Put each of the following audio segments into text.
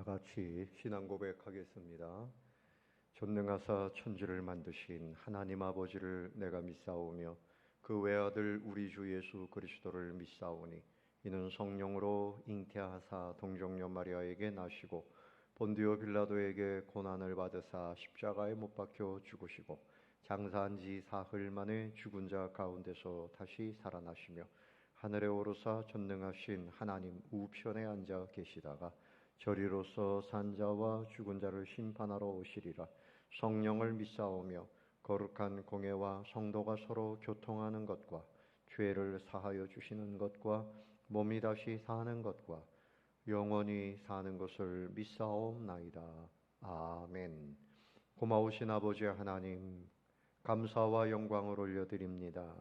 다 같이 신앙 고백하겠습니다. 전능하사 천지를 만드신 하나님 아버지를 내가 믿사오며 그 외아들 우리 주 예수 그리스도를 믿사오니 이는 성령으로 잉태하사 동정녀 마리아에게 나시고 본디오 빌라도에게 고난을 받으사 십자가에 못 박혀 죽으시고 장사한 지 사흘 만에 죽은 자 가운데서 다시 살아나시며 하늘에 오르사 전능하신 하나님 우편에 앉아 계시다가 저리로서 산자와 죽은 자를 심판하러 오시리라. 성령을 믿사오며 거룩한 공회와 성도가 서로 교통하는 것과 죄를 사하여 주시는 것과 몸이 다시 사는 것과 영원히 사는 것을 믿사옵나이다. 아멘. 고마우신 아버지 하나님, 감사와 영광을 올려드립니다.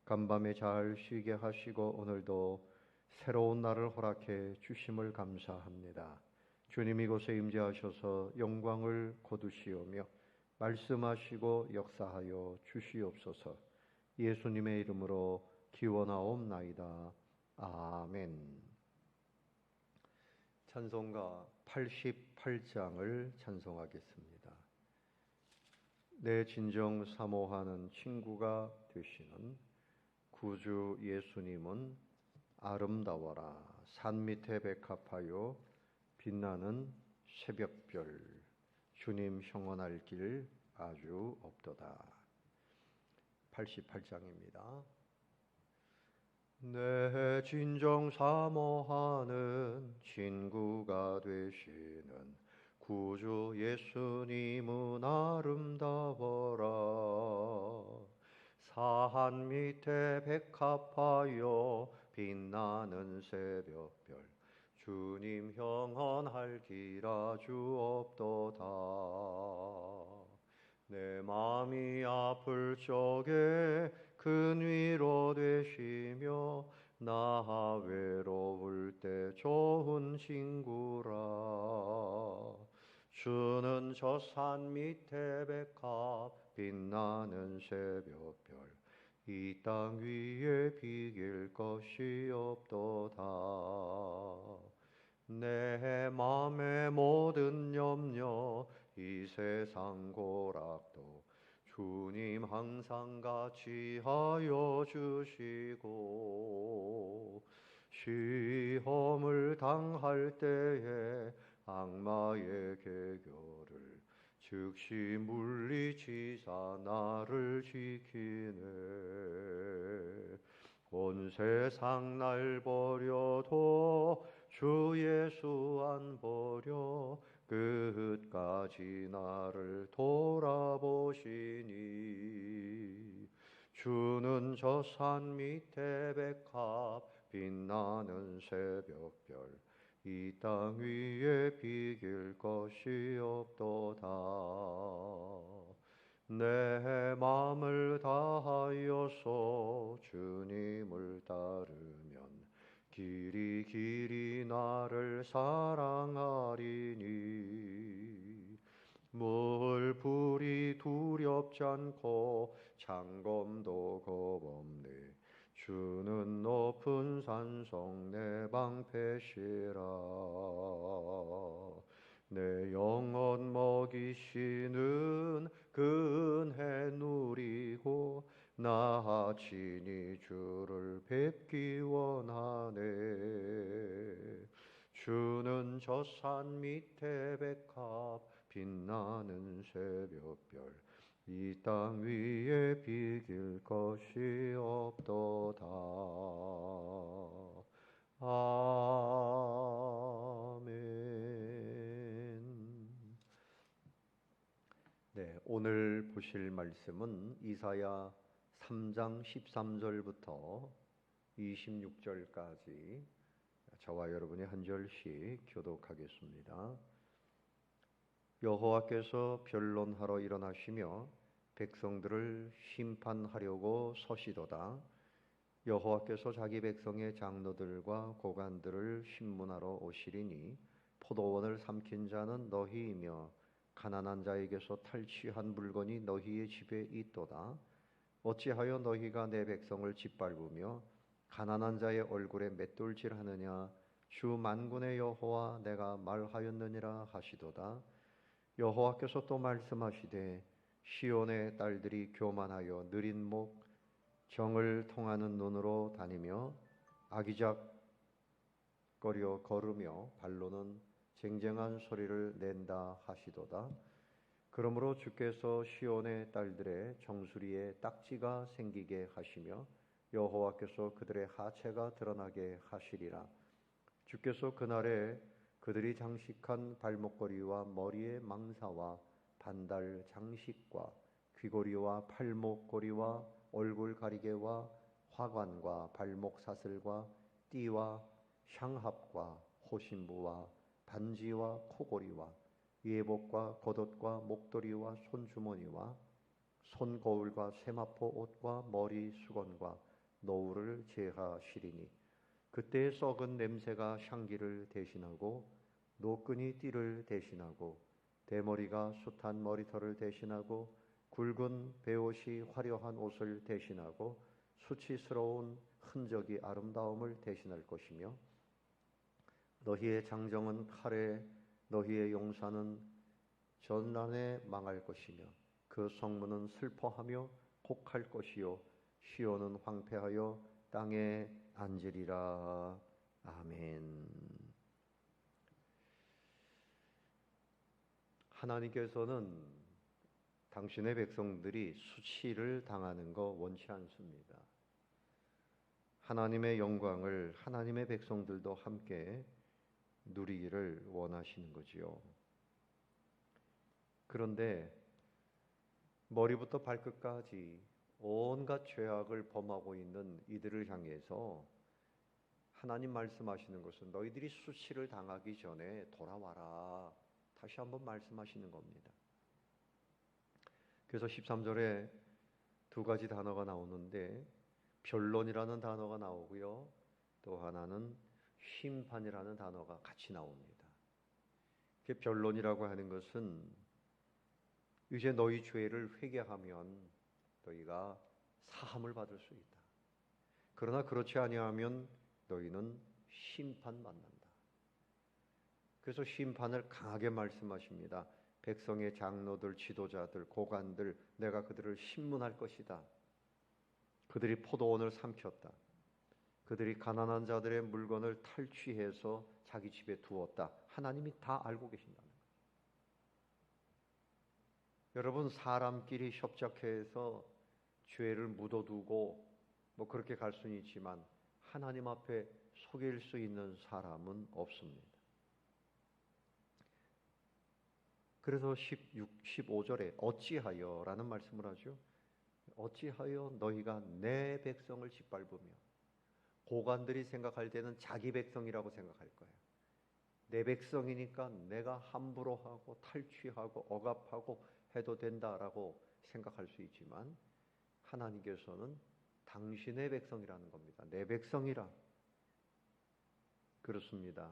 간밤에 잘 쉬게 하시고 오늘도 새로운 날을 허락해 주심을 감사합니다. 주님 이곳에 임재하셔서 영광을 거두시오며 말씀하시고 역사하여 주시옵소서. 예수님의 이름으로 기원하옵나이다. 아멘. 찬송가 88장을 찬송하겠습니다. 내 진정 사모하는 친구가 되시는 구주 예수님은 아름다워라. 산 밑에 백합하여 빛나는 새벽별. 주님 형언할 길 아주 없도다. 88장입니다. 내 진정 사모하는 친구가 되시는 구주 예수님은 아름다워라. 산 밑에 백합하여 빛나는 새벽별. 주님 형언할 길 아주 없도다. 내 마음이 아플 적에 큰 위로 되시며 나 외로울 때 좋은 친구라. 주는 저 산 밑에 백합 빛나는 새벽별. 이 땅 위에 비길 것이 없도다. 내 맘의 모든 염려 이 세상 고락도 주님 항상 같이 하여 주시고 시험을 당할 때에 악마의 계교를 즉시 물리치사 나를 지키네. 온 세상 날 버려도 주 예수 안 버려 끝까지 나를 돌아보시니. 주는 저 산 밑에 백합 빛나는 새벽별. 이 땅 위에 비길 것이 없도다. 내 마음을 다하여서 주님을 따르면 길이 길이 나를 사랑하리니. 물불이 두렵지 않고 창검도 겁없네. 주는 높은 산성 내 방패시라. 내 영혼 먹이시는 그 은혜 누리고 나 친히 주를 뵙기 원하네. 주는 저 산 밑에 백합 빛나는 새벽별. 이 땅 위에 비길 것이 없도다. 아멘. 네, 오늘 보실 말씀은 이사야 3장 13절부터 26절까지 저와 여러분이 한 절씩 교독하겠습니다. 여호와께서 변론하러 일어나시며 백성들을 심판하려고 서시도다. 여호와께서 자기 백성의 장로들과 고관들을 심문하러 오시리니 포도원을 삼킨 자는 너희이며 가난한 자에게서 탈취한 물건이 너희의 집에 있도다. 어찌하여 너희가 내 백성을 짓밟으며 가난한 자의 얼굴에 맷돌질하느냐. 주 만군의 여호와 내가 말하였느니라 하시도다. 여호와께서 또 말씀하시되 시온의 딸들이 교만하여 느린 목 정을 통하는 눈으로 다니며 아기작거려 걸으며 발로는 쟁쟁한 소리를 낸다 하시도다. 그러므로 주께서 시온의 딸들의 정수리에 딱지가 생기게 하시며 여호와께서 그들의 하체가 드러나게 하시리라. 주께서 그날에 그들이 장식한 발목걸이와 머리의 망사와 반달 장식과 귀고리와 팔목걸이와 얼굴 가리개와 화관과 발목 사슬과 띠와 샹합과 호신부와 반지와 코고리와 예복과 겉옷과 목도리와 손주머니와 손거울과 세마포 옷과 머리 수건과 노울을 제하시리니 그때의 썩은 냄새가 향기를 대신하고 노끈이 띠를 대신하고 대머리가 숱한 머리털을 대신하고 굵은 베옷이 화려한 옷을 대신하고 수치스러운 흔적이 아름다움을 대신할 것이며 너희의 장정은 칼에 너희의 용사는 전란에 망할 것이며 그 성문은 슬퍼하며 곡할 것이요 시온은 황폐하여 땅에 앉으리라. 아멘. 하나님께서는 당신의 백성들이 수치를 당하는 거 원치 않습니다. 하나님의 영광을 하나님의 백성들도 함께 누리기를 원하시는 거지요. 그런데 머리부터 발끝까지 온갖 죄악을 범하고 있는 이들을 향해서 하나님 말씀하시는 것은 너희들이 수치를 당하기 전에 돌아와라. 다시 한번 말씀하시는 겁니다. 그래서 13절에 두 가지 단어가 나오는데 변론이라는 단어가 나오고요. 또 하나는 심판이라는 단어가 같이 나옵니다. 변론이라고 하는 것은 이제 너희 죄를 회개하면 너희가 사함을 받을 수 있다. 그러나 그렇지 아니하면 너희는 심판받는다. 그래서 심판을 강하게 말씀하십니다. 백성의 장로들, 지도자들, 고관들 내가 그들을 심문할 것이다. 그들이 포도원을 삼켰다. 그들이 가난한 자들의 물건을 탈취해서 자기 집에 두었다. 하나님이 다 알고 계신다는 거예요. 여러분 사람끼리 협작해서 죄를 묻어두고 그렇게 갈 수는 있지만 하나님 앞에 속일 수 있는 사람은 없습니다. 그래서 15절에 어찌하여 라는 말씀을 하죠. 어찌하여 너희가 내 백성을 짓밟으며 고관들이 생각할 때는 자기 백성이라고 생각할 거예요. 내 백성이니까 내가 함부로 하고 탈취하고 억압하고 해도 된다라고 생각할 수 있지만 하나님께서는 당신의 백성이라는 겁니다. 내 백성이라. 그렇습니다.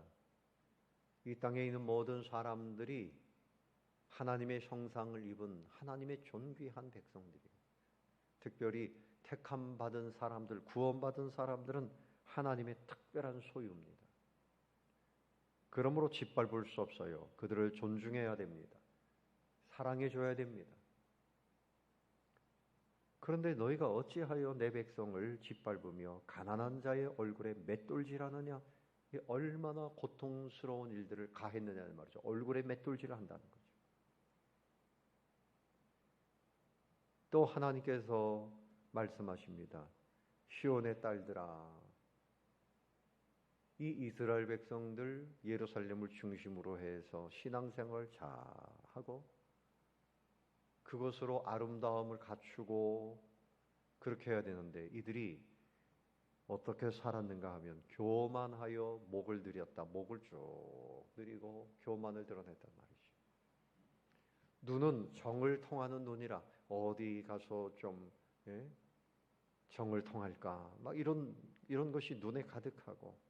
이 땅에 있는 모든 사람들이 하나님의 형상을 입은 하나님의 존귀한 백성들이에요. 특별히 택함 받은 사람들, 구원받은 사람들은 하나님의 특별한 소유입니다. 그러므로 짓밟을 수 없어요. 그들을 존중해야 됩니다. 사랑해줘야 됩니다. 그런데 너희가 어찌하여 내 백성을 짓밟으며 가난한 자의 얼굴에 맷돌질하느냐? 얼마나 고통스러운 일들을 가했느냐는 말이죠. 얼굴에 맷돌질을 한다는 거죠. 또 하나님께서 말씀하십니다. 시온의 딸들아, 이 이스라엘 백성들 예루살렘을 중심으로 해서 신앙생활 잘 하고 그것으로 아름다움을 갖추고 그렇게 해야 되는데 이들이 어떻게 살았는가 하면 교만하여 목을 들였다. 목을 쭉 들이고 교만을 드러냈단 말이죠. 눈은 정을 통하는 눈이라 어디 가서 좀 정을 통할까 막 이런 것이 눈에 가득하고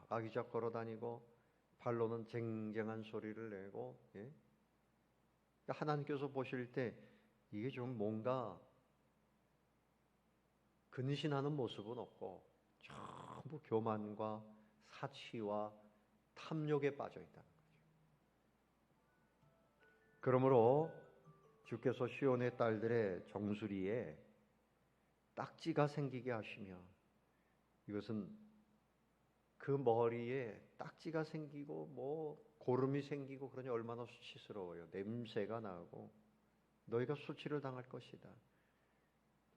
아기작 걸어다니고 발로는 쟁쟁한 소리를 내고 하나님께서 보실 때 이게 좀 뭔가 근신하는 모습은 없고 전부 전부 교만과 사치와 탐욕에 빠져 있다는 거죠. 그러므로 주께서 시온의 딸들의 정수리에 딱지가 생기게 하시며, 이것은 그 머리에 딱지가 생기고 고름이 생기고 그러니 얼마나 수치스러워요. 냄새가 나고 너희가 수치를 당할 것이다.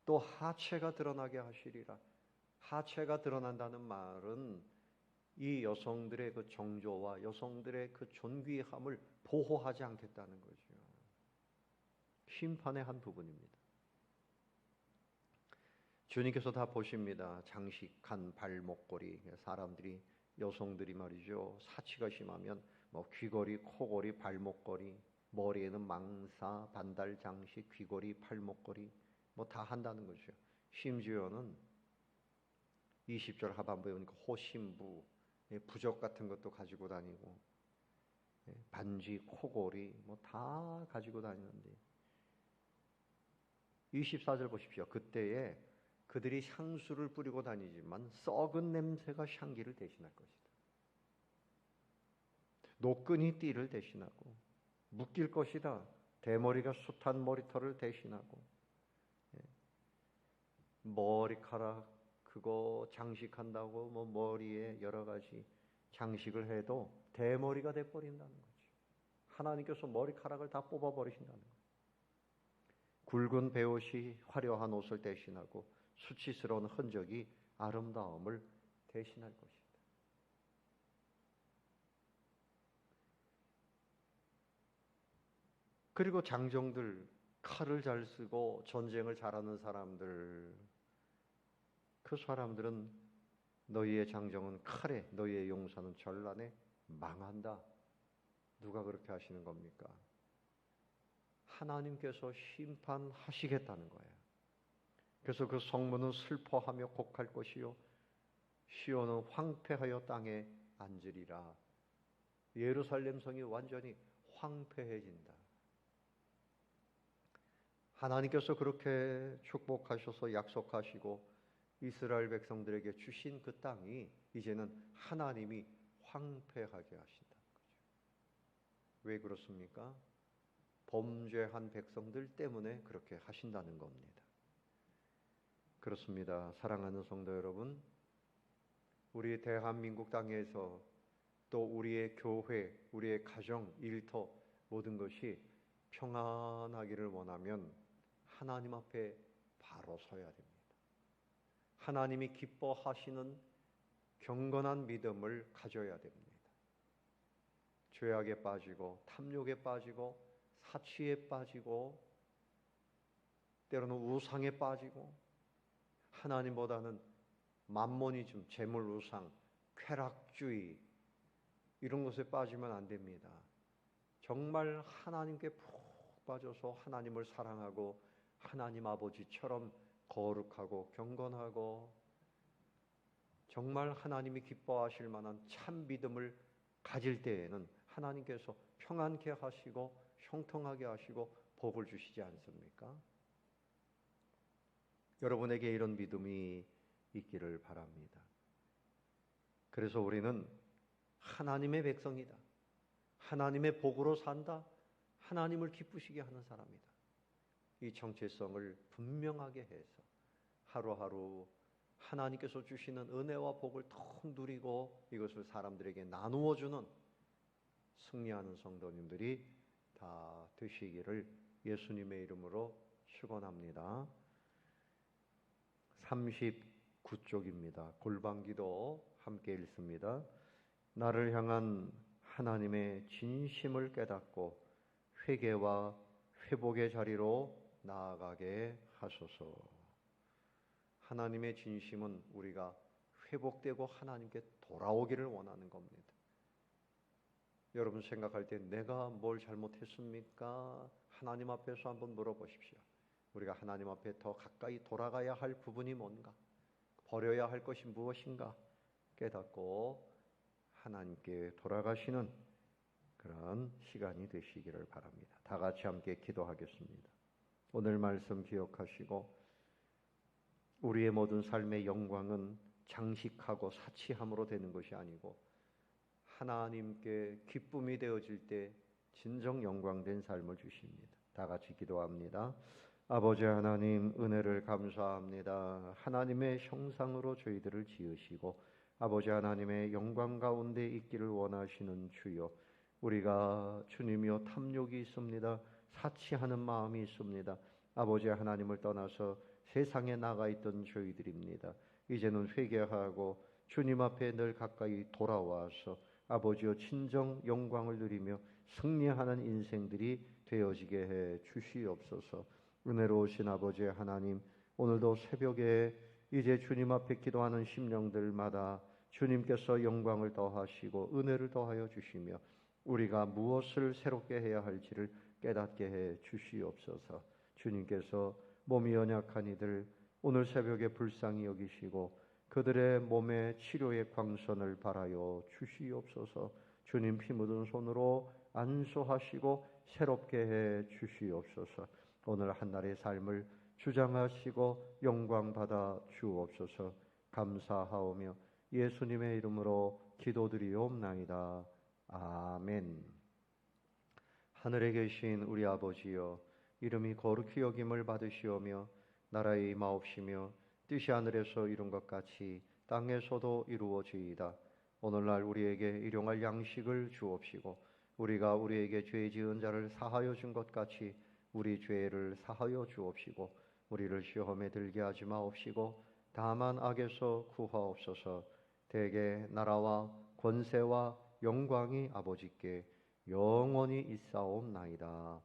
또 하체가 드러나게 하시리라. 하체가 드러난다는 말은 이 여성들의 그 정조와 여성들의 그 존귀함을 보호하지 않겠다는 거죠. 심판의 한 부분입니다. 주님께서 다 보십니다. 장식한 발목걸이, 사람들이, 여성들이 말이죠, 사치가 심하면 귀걸이, 코걸이, 발목걸이, 머리에는 망사, 반달 장식, 귀걸이, 팔목걸이 다 한다는 거죠. 심지어는 20절 하반부에 보니까 호심부, 부적 같은 것도 가지고 다니고, 반지, 코걸이 다 가지고 다니는데, 24절 보십시오. 그때에 그들이 향수를 뿌리고 다니지만 썩은 냄새가 향기를 대신할 것이다. 노끈이 띠를 대신하고 묶일 것이다. 대머리가 숱한 머리털을 대신하고, 머리카락 그거 장식한다고 머리에 여러 가지 장식을 해도 대머리가 돼버린다는 거죠. 하나님께서 머리카락을 다 뽑아버리신다는 거죠. 굵은 베옷이 화려한 옷을 대신하고 수치스러운 흔적이 아름다움을 대신할 것이다. 그리고 장정들, 칼을 잘 쓰고 전쟁을 잘하는 사람들, 그 사람들은 너희의 장정은 칼에, 너희의 용사는 전란에 망한다. 누가 그렇게 하시는 겁니까? 하나님께서 심판하시겠다는 거예요. 그래서 그 성문은 슬퍼하며 곡할 것이요 시온은 황폐하여 땅에 앉으리라. 예루살렘 성이 완전히 황폐해진다. 하나님께서 그렇게 축복하셔서 약속하시고 이스라엘 백성들에게 주신 그 땅이 이제는 하나님이 황폐하게 하신다는 거죠. 왜 그렇습니까? 범죄한 백성들 때문에 그렇게 하신다는 겁니다. 그렇습니다. 사랑하는 성도 여러분, 우리 대한민국 땅에서 또 우리의 교회, 우리의 가정, 일터 모든 것이 평안하기를 원하면 하나님 앞에 바로 서야 됩니다. 하나님이 기뻐하시는 경건한 믿음을 가져야 됩니다. 죄악에 빠지고 탐욕에 빠지고 사치에 빠지고 때로는 우상에 빠지고 하나님보다는 만모니즘, 재물 우상, 쾌락주의 이런 것에 빠지면 안 됩니다. 정말 하나님께 푹 빠져서 하나님을 사랑하고 하나님 아버지처럼 거룩하고 경건하고 정말 하나님이 기뻐하실 만한 참 믿음을 가질 때에는 하나님께서 평안케 하시고 형통하게 하시고 복을 주시지 않습니까? 여러분에게 이런 믿음이 있기를 바랍니다. 그래서 우리는 하나님의 백성이다. 하나님의 복으로 산다. 하나님을 기쁘시게 하는 사람이다. 이 정체성을 분명하게 해서 하루하루 하나님께서 주시는 은혜와 복을 통 누리고 이것을 사람들에게 나누어 주는 승리하는 성도님들이 다 되시기를 예수님의 이름으로 축원합니다. 39쪽입니다. 골방기도 함께 읽습니다. 나를 향한 하나님의 진심을 깨닫고 회개와 회복의 자리로 나아가게 하소서. 하나님의 진심은 우리가 회복되고 하나님께 돌아오기를 원하는 겁니다. 여러분 생각할 때 내가 뭘 잘못했습니까? 하나님 앞에서 한번 물어보십시오. 우리가 하나님 앞에 더 가까이 돌아가야 할 부분이 뭔가? 버려야 할 것이 무엇인가? 깨닫고 하나님께 돌아가시는 그런 시간이 되시기를 바랍니다. 다 같이 함께 기도하겠습니다. 오늘 말씀 기억하시고 우리의 모든 삶의 영광은 장식하고 사치함으로 되는 것이 아니고 하나님께 기쁨이 되어질 때 진정 영광된 삶을 주십니다. 다 같이 기도합니다. 아버지 하나님, 은혜를 감사합니다. 하나님의 형상으로 저희들을 지으시고 아버지 하나님의 영광 가운데 있기를 원하시는 주여, 우리가 주님이여 탐욕이 있습니다. 사치하는 마음이 있습니다. 아버지 하나님을 떠나서 세상에 나가 있던 저희들입니다. 이제는 회개하고 주님 앞에 늘 가까이 돌아와서 아버지여 진정 영광을 누리며 승리하는 인생들이 되어지게 해 주시옵소서. 은혜로우신 아버지 하나님, 오늘도 새벽에 이제 주님 앞에 기도하는 심령들마다 주님께서 영광을 더하시고 은혜를 더하여 주시며 우리가 무엇을 새롭게 해야 할지를 깨닫게 해 주시옵소서. 주님께서 몸이 연약한 이들 오늘 새벽에 불쌍히 여기시고 그들의 몸의 치료의 광선을 바라여 주시옵소서. 주님 피 묻은 손으로 안수하시고 새롭게 해 주시옵소서. 오늘 한날의 삶을 주장하시고 영광 받아 주옵소서. 감사하오며 예수님의 이름으로 기도드리옵나이다. 아멘. 하늘에 계신 우리 아버지여, 이름이 거룩히 여김을 받으시오며 나라의 임하옵시며 뜻이 하늘에서 이룬 것 같이 땅에서도 이루어지이다. 오늘날 우리에게 일용할 양식을 주옵시고 우리가 우리에게 죄 지은 자를 사하여 준 것 같이 우리 죄를 사하여 주옵시고 우리를 시험에 들게 하지 마옵시고 다만 악에서 구하옵소서. 대개 나라와 권세와 영광이 아버지께 영원히 있사옵나이다.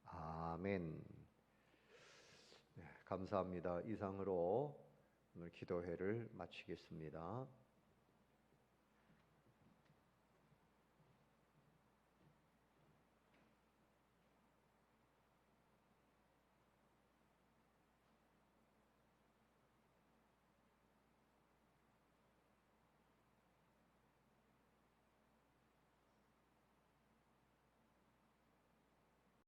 아멘. 네, 감사합니다. 이상으로 오늘 기도회를 마치겠습니다.